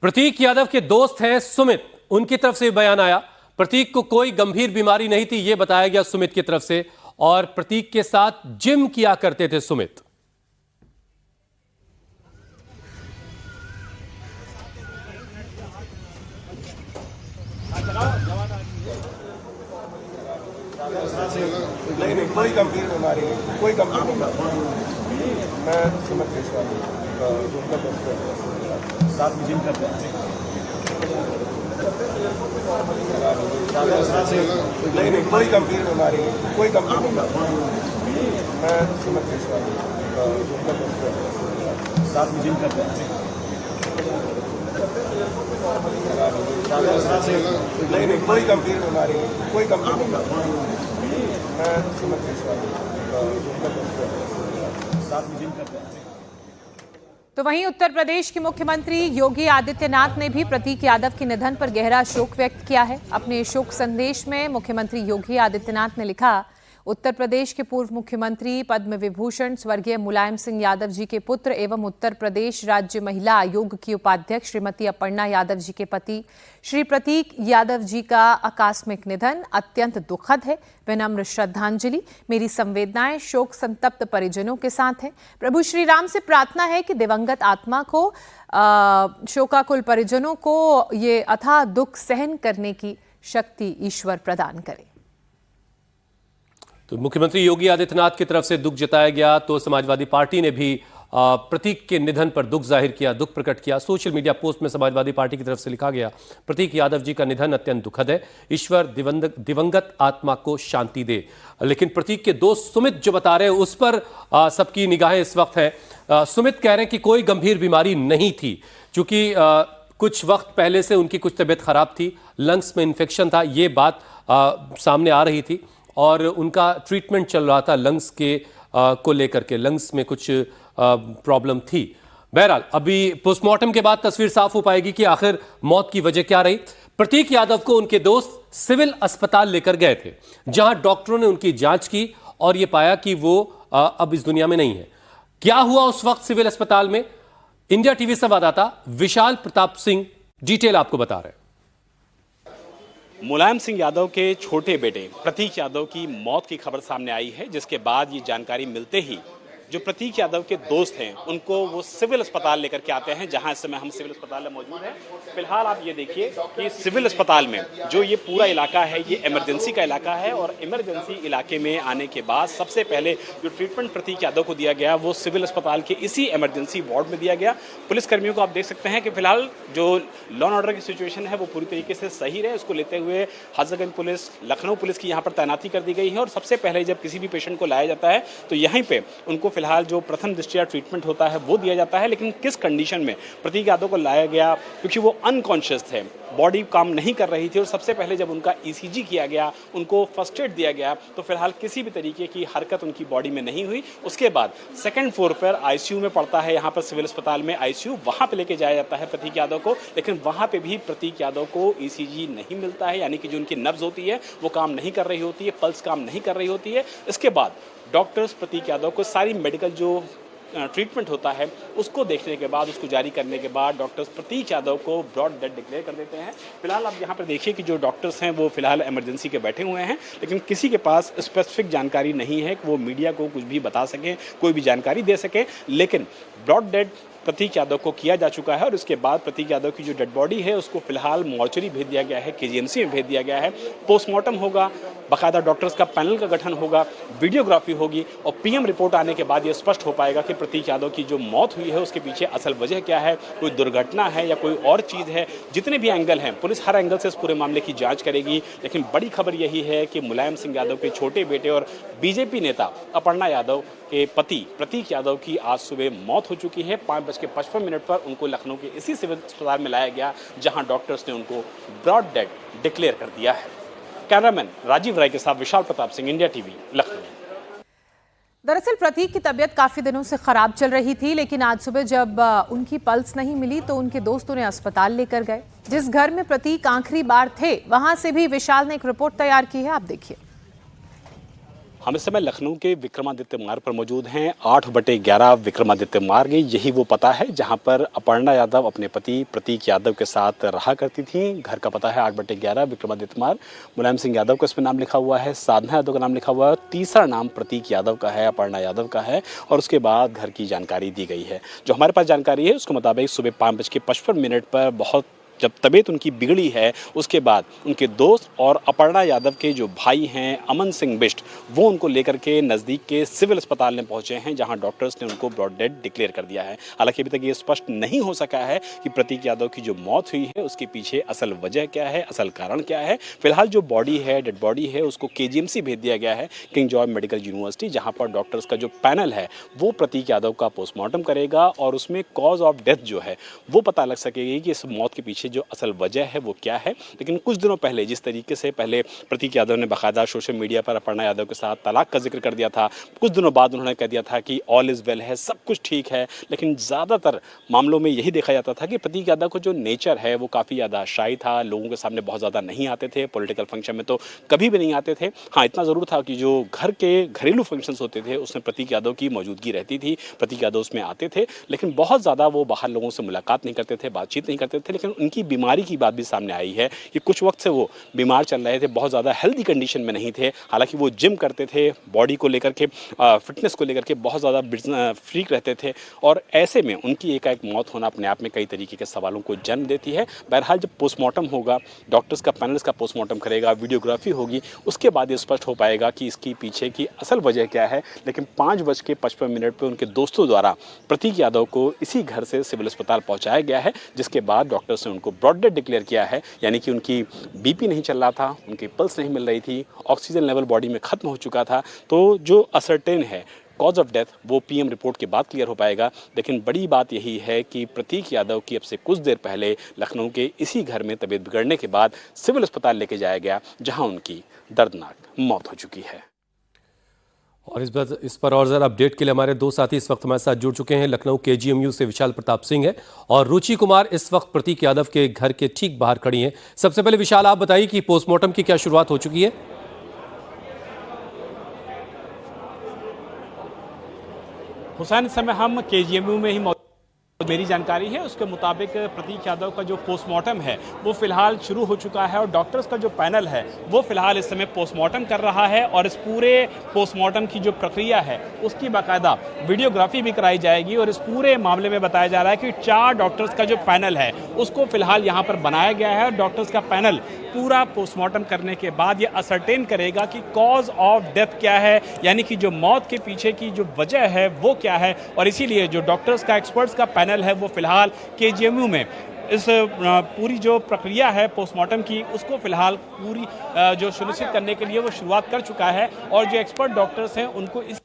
प्रतीक यादव के दोस्त हैं सुमित, उनकी तरफ से बयान आया। प्रतीक को कोई गंभीर बीमारी नहीं थी, यह बताया गया सुमित की तरफ से। और प्रतीक के साथ जिम किया करते थे सुमित। नहीं, कोई गंभीर बीमारी नहीं, कोई गंभीर बीमारी। मैं सुमित केसवाल साथ में जिम करते हैं। नहीं, कोई गंभीर बीमारी नहीं, कोई गंभीर बीमारी। मैं सुमित केसवाल साथ में जिम करते हैं। नहीं, कोई गंभीर बीमारी नहीं, कोई गंभीर बीमारी। मैं सुमित केसवाल साथ में जिम करते हैं। तो वहीं उत्तर प्रदेश के मुख्यमंत्री योगी आदित्यनाथ ने भी प्रतीक यादव के निधन पर गहरा शोक व्यक्त किया है। अपने शोक संदेश में मुख्यमंत्री योगी आदित्यनाथ ने लिखा, उत्तर प्रदेश के पूर्व मुख्यमंत्री पद्म विभूषण स्वर्गीय मुलायम सिंह यादव जी के पुत्र एवं उत्तर प्रदेश राज्य महिला आयोग की उपाध्यक्ष श्रीमती अपर्णा यादव जी के पति श्री प्रतीक यादव जी का आकस्मिक निधन अत्यंत दुखद है। विनम्र श्रद्धांजलि, मेरी संवेदनाएं शोक संतप्त परिजनों के साथ हैं। प्रभु श्री राम से प्रार्थना है कि दिवंगत आत्मा को शोकाकुल परिजनों को ये अथाह दुख सहन करने की शक्ति ईश्वर प्रदान करे। तो मुख्यमंत्री योगी आदित्यनाथ की तरफ से दुख जताया गया, तो समाजवादी पार्टी ने भी प्रतीक के निधन पर दुख जाहिर किया, दुख प्रकट किया। सोशल मीडिया पोस्ट में समाजवादी पार्टी की तरफ से लिखा गया, प्रतीक यादव जी का निधन अत्यंत दुखद है, ईश्वर दिवंगत आत्मा को शांति दे। लेकिन प्रतीक के दोस्त सुमित जो बता रहे हैं उस पर सबकी निगाहें इस वक्त हैं। सुमित कह रहे हैं कि कोई गंभीर बीमारी नहीं थी, क्योंकि कुछ वक्त पहले से उनकी कुछ तबीयत खराब थी, लंग्स में इन्फेक्शन था, ये बात सामने आ रही थी और उनका ट्रीटमेंट चल रहा था लंग्स के को लेकर के, लंग्स में कुछ प्रॉब्लम थी। बहरहाल अभी पोस्टमार्टम के बाद तस्वीर साफ हो पाएगी कि आखिर मौत की वजह क्या रही। प्रतीक यादव को उनके दोस्त सिविल अस्पताल लेकर गए थे, जहां डॉक्टरों ने उनकी जांच की और यह पाया कि वो अब इस दुनिया में नहीं है। क्या हुआ उस वक्त सिविल अस्पताल में, इंडिया टीवी संवाददाता विशाल प्रताप सिंह डिटेल आपको बता रहे हैं। मुलायम सिंह यादव के छोटे बेटे प्रतीक यादव की मौत की खबर सामने आई है, जिसके बाद ये जानकारी मिलते ही जो प्रतीक यादव के दोस्त हैं उनको वो सिविल अस्पताल लेकर के आते हैं, जहां इस समय हम सिविल अस्पताल में मौजूद हैं। फिलहाल आप ये देखिए कि सिविल अस्पताल में जो ये पूरा इलाका है ये इमरजेंसी का इलाका है, और इमरजेंसी इलाके में आने के बाद सबसे पहले जो ट्रीटमेंट प्रतीक यादव को दिया गया वो सिविल अस्पताल के इसी इमरजेंसी वार्ड में दिया गया। पुलिसकर्मियों को आप देख सकते हैं कि फिलहाल जो लॉ एंड ऑर्डर की सिचुएशन है वो पूरी तरीके से सही रहे, उसको लेते हुए हजरतगंज पुलिस, लखनऊ पुलिस की यहाँ पर तैनाती कर दी गई है। और सबसे पहले जब किसी भी पेशेंट को लाया जाता है तो यहीं पे उनको फिलहाल जो प्रथम दृष्टया ट्रीटमेंट होता है वो दिया जाता है। लेकिन किस कंडीशन में प्रतीक यादव को लाया गया, क्योंकि वो अनकॉन्शियस थे, बॉडी काम नहीं कर रही थी, और सबसे पहले जब उनका ईसीजी किया गया, उनको फर्स्ट एड दिया गया, तो फिलहाल किसी भी तरीके की हरकत उनकी बॉडी में नहीं हुई। उसके बाद सेकंड फ्लोर पर आईसीयू में पड़ता है, यहाँ पर सिविल अस्पताल में आईसीयू, वहाँ पे लेके जाया जाता है प्रतीक यादव को। लेकिन वहाँ पे भी प्रतीक यादव को ईसीजी नहीं मिलता है, यानी कि जो उनकी नब्ज होती है वो काम नहीं कर रही होती है, पल्स काम नहीं कर रही होती है। इसके बाद डॉक्टर्स प्रतीक यादव को सारी मेडिकल जो ट्रीटमेंट होता है उसको देखने के बाद, उसको जारी करने के बाद डॉक्टर्स प्रतीक यादव को ब्रॉड डेड डिक्लेयर कर देते हैं। फिलहाल आप यहाँ पर देखिए कि जो डॉक्टर्स हैं वो फिलहाल इमरजेंसी के बैठे हुए हैं, लेकिन किसी के पास स्पेसिफिक जानकारी नहीं है कि वो मीडिया को कुछ भी बता सकें, कोई भी जानकारी दे सकें। लेकिन ब्रॉड डेड प्रतीक यादव को किया जा चुका है, और उसके बाद प्रतीक यादव की जो डेड बॉडी है उसको फिलहाल मॉर्चरी भेज दिया गया है, केजीएमसी में भेज दिया गया है। पोस्टमार्टम होगा, बाकायदा डॉक्टर्स का पैनल का गठन होगा, वीडियोग्राफी होगी, और पीएम रिपोर्ट आने के बाद ये स्पष्ट हो पाएगा कि प्रतीक यादव की जो मौत हुई है उसके पीछे असल वजह क्या है, कोई दुर्घटना है या कोई और चीज़ है। जितने भी एंगल हैं, पुलिस हर एंगल से इस पूरे मामले की जाँच करेगी। लेकिन बड़ी खबर यही है कि मुलायम सिंह यादव के छोटे बेटे और बीजेपी नेता अपर्णा यादव के पति प्रतीक यादव की आज सुबह मौत हो चुकी है। 5:55 पर उनको लखनऊ के इसी सिविल अस्पताल में लाया गया, जहां डॉक्टर्स ने उनको ब्रॉड डेड डिक्लेयर कर दिया है। कैमरामैन राजीव राय के साथ विशाल प्रताप सिंह, इंडिया टीवी, लखनऊ। दरअसल प्रतीक की तबीयत काफी दिनों से खराब चल रही थी, लेकिन आज सुबह जब उनकी पल्स नहीं मिली तो उनके दोस्त उन्हें अस्पताल लेकर गए। जिस घर में प्रतीक आखिरी बार थे वहां से भी विशाल ने एक रिपोर्ट तैयार की है, आप देखिए। हम इस समय लखनऊ के विक्रमादित्य मार्ग पर मौजूद हैं। 8/11 विक्रमादित्य मार्ग, यही वो पता है जहां पर अपर्णा यादव अपने पति प्रतीक यादव के साथ रहा करती थी। घर का पता है 8/11 विक्रमादित्य मार्ग। मुलायम सिंह यादव का इसमें नाम लिखा हुआ है, साधना यादव का नाम लिखा हुआ है, तीसरा नाम प्रतीक यादव का है, अपर्णा यादव का है। और उसके बाद घर की जानकारी दी गई है। जो हमारे पास जानकारी है उसके मुताबिक सुबह 5:55 पर बहुत जब तबीयत उनकी बिगड़ी है, उसके बाद उनके दोस्त और अपर्णा यादव के जो भाई हैं अमन सिंह बिष्ट, वो उनको लेकर के नज़दीक के सिविल अस्पताल में पहुंचे हैं, जहां डॉक्टर्स ने उनको ब्रॉड डेड डिक्लेयर कर दिया है। हालांकि अभी तक ये स्पष्ट नहीं हो सका है कि प्रतीक यादव की जो मौत हुई है उसके पीछे असल वजह क्या है, असल कारण क्या है। फिलहाल जो बॉडी है, डेड बॉडी है, उसको KGMC भेज दिया गया है, किंग जॉर्ज मेडिकल यूनिवर्सिटी, जहाँ पर डॉक्टर्स का जो पैनल है वो प्रतीक यादव का पोस्टमार्टम करेगा और उसमें कॉज ऑफ डेथ जो है वो पता लग सकेगी कि इस मौत के पीछे जो असल वजह है वो क्या है। लेकिन कुछ दिनों पहले जिस तरीके से पहले प्रतीक यादव ने बाकायदा सोशल मीडिया पर अपर्णा यादव के साथ तलाक का जिक्र कर दिया था, कुछ दिनों बाद उन्होंने कह दिया था कि ऑल इज़ वेल है, सब कुछ ठीक है। लेकिन ज़्यादातर मामलों में यही देखा जाता था कि प्रतीक यादव का जो नेचर है वो काफ़ी ज़्यादा शाई था, लोगों के सामने बहुत ज़्यादा नहीं आते थे, पॉलिटिकल फंक्शन में तो कभी भी नहीं आते थे। हाँ, इतना ज़रूर था कि जो घर के घरेलू फंक्शंस होते थे उसमें प्रतीक यादव की मौजूदगी रहती थी, प्रतीक यादव उसमें आते थे, लेकिन बहुत ज़्यादा वो बाहर लोगों से मुलाकात नहीं करते थे, बातचीत नहीं करते थे। लेकिन उनकी बीमारी की बात भी सामने आई है कि कुछ वक्त से वो बीमार चल रहे थे, बहुत ज़्यादा हेल्दी कंडीशन में नहीं थे। हालांकि वो जिम करते थे, बॉडी को लेकर के फिटनेस को लेकर के बहुत ज़्यादा फ्रीक रहते थे, और ऐसे में उनकी एकाएक मौत होना अपने आप में कई तरीके के सवालों को जन्म देती है। बहरहाल जब पोस्टमार्टम होगा, डॉक्टर्स का पैनल इसका पोस्टमार्टम करेगा, वीडियोग्राफी होगी, उसके बाद ये स्पष्ट हो पाएगा कि इसकी पीछे की असल वजह क्या है। लेकिन 5:55 पर उनके दोस्तों द्वारा प्रतीक यादव को इसी घर से सिविल अस्पताल पहुँचाया गया है, जिसके बाद डॉक्टर्स ने उनको ब्रॉड डेड डिक्लेयर किया है। यानी कि उनकी BP नहीं चल रहा था, उनकी पल्स नहीं मिल रही थी, ऑक्सीजन लेवल बॉडी में खत्म हो चुका था। तो जो असर्टेन है कॉज ऑफ डेथ वो PM रिपोर्ट के बाद क्लियर हो पाएगा। लेकिन बड़ी बात यही है कि प्रतीक यादव की अब से कुछ देर पहले लखनऊ के इसी घर में तबीयत बिगड़ने के बाद सिविल अस्पताल लेके जाया गया, जहां उनकी दर्दनाक मौत हो चुकी है। और इस पर और ज़रा अपडेट के लिए हमारे दो साथी इस वक्त हमारे साथ जुड़ चुके हैं। लखनऊ KGMU से विशाल प्रताप सिंह है और रुचि कुमार इस वक्त प्रतीक यादव के घर के ठीक बाहर खड़ी हैं। सबसे पहले विशाल, आप बताइए कि पोस्टमार्टम की क्या शुरुआत हो चुकी है? हुसैन, इस समय हम KGMU में ही मेरी जानकारी है उसके मुताबिक प्रतीक यादव का जो पोस्टमार्टम है वो फिलहाल शुरू हो चुका है, और डॉक्टर्स का जो पैनल है वो फिलहाल इस समय पोस्टमार्टम कर रहा है। और इस पूरे पोस्टमार्टम की जो प्रक्रिया है उसकी बाकायदा वीडियोग्राफी भी कराई जाएगी। और इस पूरे मामले में बताया जा रहा है कि 4 डॉक्टर्स का जो पैनल है उसको फिलहाल यहाँ पर बनाया गया है, और डॉक्टर्स का पैनल पूरा पोस्टमार्टम करने के बाद ये असर्टेन करेगा कि कॉज ऑफ डेथ क्या है, यानी कि जो मौत के पीछे की जो वजह है वो क्या है। और इसीलिए जो डॉक्टर्स का, एक्सपर्ट्स का पैनल है वो फिलहाल KGMU में इस पूरी जो प्रक्रिया है पोस्टमार्टम की उसको फिलहाल पूरी जो सुनिश्चित करने के लिए वो शुरुआत कर चुका है। और जो एक्सपर्ट डॉक्टर्स हैं उनको इस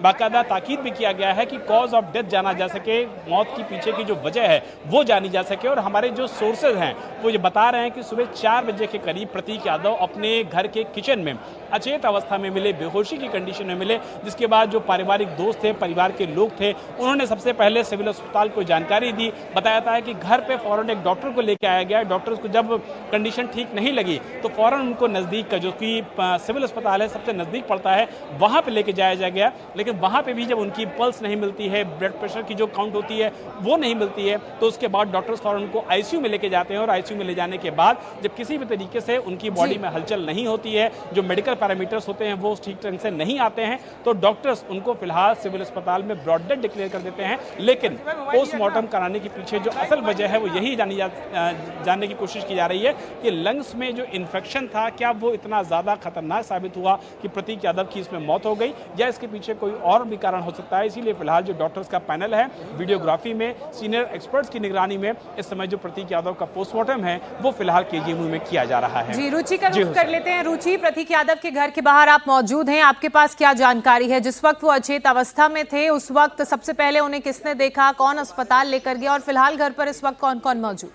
बाकायदा ताकीद भी किया गया है कि कॉज ऑफ डेथ जाना जा सके, मौत की पीछे की जो वजह है वो जानी जा सके। और हमारे जो सोर्सेज हैं वो ये बता रहे हैं कि सुबह 4 बजे के करीब प्रतीक यादव अपने घर के किचन में अचेत अवस्था में मिले, बेहोशी की कंडीशन में मिले, जिसके बाद जो पारिवारिक दोस्त थे, परिवार के लोग थे, उन्होंने सबसे पहले सिविल अस्पताल को जानकारी दी। बताया था कि घर पे फौरन एक डॉक्टर को लेकर आया गया। डॉक्टर्स को जब कंडीशन ठीक नहीं लगी तो फौरन उनको नज़दीक का जो कि सिविल अस्पताल है सबसे नज़दीक पड़ता है वहाँ पर लेके जाया गया। लेकिन वहाँ पे भी जब उनकी पल्स नहीं मिलती है, ब्लड प्रेशर की जो काउंट होती है वो नहीं मिलती है, तो उसके बाद डॉक्टर्स फौरन उनको ICU में लेके जाते हैं। और ICU में ले जाने के बाद जब किसी भी तरीके से उनकी बॉडी में हलचल नहीं होती है, जो मेडिकल पैरामीटर्स होते हैं वो ठीक ढंग से नहीं आते हैं, तो डॉक्टर्स उनको फिलहाल सिविल अस्पताल में ब्रॉड डेड डिक्लेयर कर देते हैं। लेकिन पोस्टमार्टम कराने के पीछे जो असल वजह है वो यही जानने की कोशिश की जा रही है कि लंग्स में जो इन्फेक्शन था क्या वो इतना ज़्यादा खतरनाक साबित हुआ कि प्रतीक यादव की इसमें मौत हो गई, या इसके पीछे कोई और भी कारण हो सकता है। इसीलिए फिलहाल जो डॉक्टर्स का पैनल है वीडियोग्राफी में सीनियर एक्सपर्ट्स की निगरानी में इस समय जो प्रतीक यादव का पोस्टमार्टम है वो फिलहाल KGMU में किया जा रहा है। जी, रुचि का रुख कर लेते हैं। रुचि, प्रतीक यादव के घर के बाहर आप मौजूद हैं, आपके पास क्या जानकारी है? जिस वक्त वो अचेत अवस्था में थे उस वक्त सबसे पहले उन्हें किसने देखा, कौन अस्पताल लेकर गया, और फिलहाल घर पर इस वक्त कौन कौन मौजूद?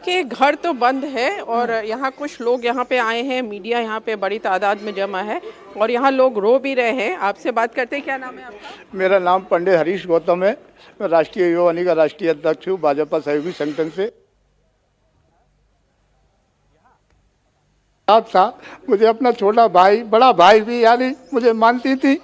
कि घर तो बंद है और यहाँ कुछ लोग यहाँ पे आए हैं, मीडिया यहाँ पे बड़ी तादाद में जमा है और यहाँ लोग रो भी रहे हैं। आपसे बात करते हैं, क्या नाम है आपका? मेरा नाम पंडित हरीश गौतम है, मैं राष्ट्रीय युवा वाहिनी का राष्ट्रीय अध्यक्ष हूँ, भाजपा सहयोगी संगठन से। साथ था। मुझे अपना छोटा भाई, बड़ा भाई भी यानी मुझे मानती थी,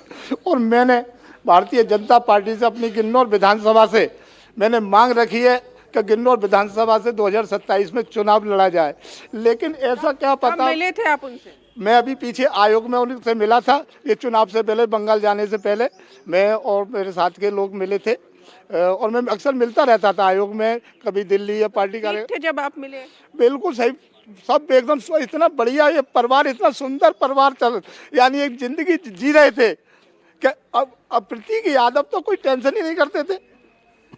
और मैंने भारतीय जनता पार्टी से अपनी किन्नौर विधानसभा से मैंने मांग रखी है कि किन्नौर विधानसभा से 2027 में चुनाव लड़ा जाए। लेकिन ऐसा क्या कब पता, मिले थे आप उनसे? मैं अभी पीछे आयोग में उनसे मिला था, ये चुनाव से पहले, बंगाल जाने से पहले मैं और मेरे साथ के लोग मिले थे, और मैं अक्सर मिलता रहता था आयोग में, कभी दिल्ली या पार्टी ठीक कार्य। थे जब आप मिले? बिल्कुल सही, सब एकदम इतना बढ़िया, ये परिवार इतना सुंदर परिवार चल, यानी एक जिंदगी जी रहे थे कि अब प्रतीक यादव तो कोई टेंशन ही नहीं करते थे,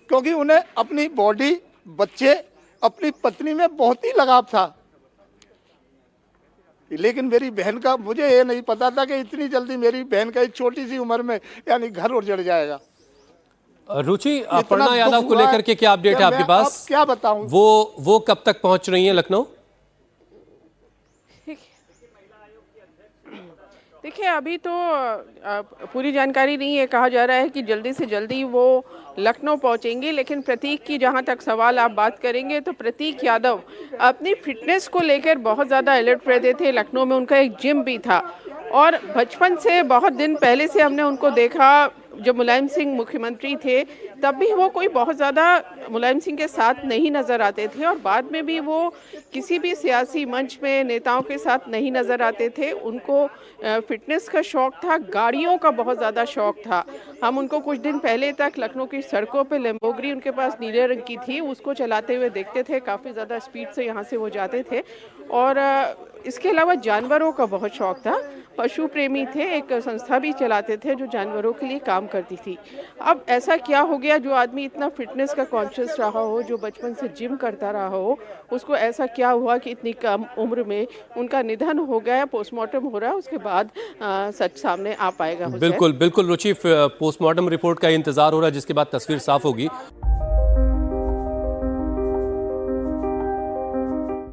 क्योंकि उन्हें अपनी बॉडी, बच्चे, अपनी पत्नी में बहुत ही लगाव था। लेकिन मेरी बहन का, मुझे ये नहीं पता था कि इतनी जल्दी मेरी बहन का इस छोटी सी उम्र में यानी घर उजड़ जाएगा। रुचि, इतना अपर्णा यादव दुख को हुआ लेकर के क्या अपडेट कि है आपके मैं पास? अब क्या बताऊं? वो कब तक पहुंच रही हैं लखनऊ? देखिए, अभी तो पूरी जानकारी नहीं है। कहा जा रहा है कि जल्दी से जल्दी वो लखनऊ पहुंचेंगे, लेकिन प्रतीक की जहां तक सवाल आप बात करेंगे तो प्रतीक यादव अपनी फिटनेस को लेकर बहुत ज़्यादा अलर्ट रहते थे। लखनऊ में उनका एक जिम भी था, और बचपन से, बहुत दिन पहले से हमने उनको देखा, जब मुलायम सिंह मुख्यमंत्री थे तब भी वो कोई बहुत ज़्यादा मुलायम सिंह के साथ नहीं नज़र आते थे, और बाद में भी वो किसी भी सियासी मंच में नेताओं के साथ नहीं नज़र आते थे। उनको फिटनेस का शौक़ था, गाड़ियों का बहुत ज़्यादा शौक़ था। हम उनको कुछ दिन पहले तक लखनऊ की सड़कों पे लैम्बोर्गिनी उनके पास नीले रंग की थी, उसको चलाते हुए देखते थे। काफ़ी ज़्यादा स्पीड से यहाँ से वो जाते थे, और इसके अलावा जानवरों का बहुत शौक़ था। पशु प्रेमी थे, एक संस्था भी चलाते थे जो जानवरों के लिए काम करती थी। अब ऐसा क्या हो गया, जो आदमी इतना फिटनेस का कॉन्शियस रहा हो, जो बचपन से जिम करता रहा हो, उसको ऐसा क्या हुआ कि इतनी कम उम्र में उनका निधन हो गया? पोस्टमार्टम हो रहा है, उसके बाद सच सामने आ पाएगा। बिल्कुल बिल्कुल रुचि, पोस्टमार्टम रिपोर्ट का इंतजार हो रहा है, जिसके बाद तस्वीर साफ होगी।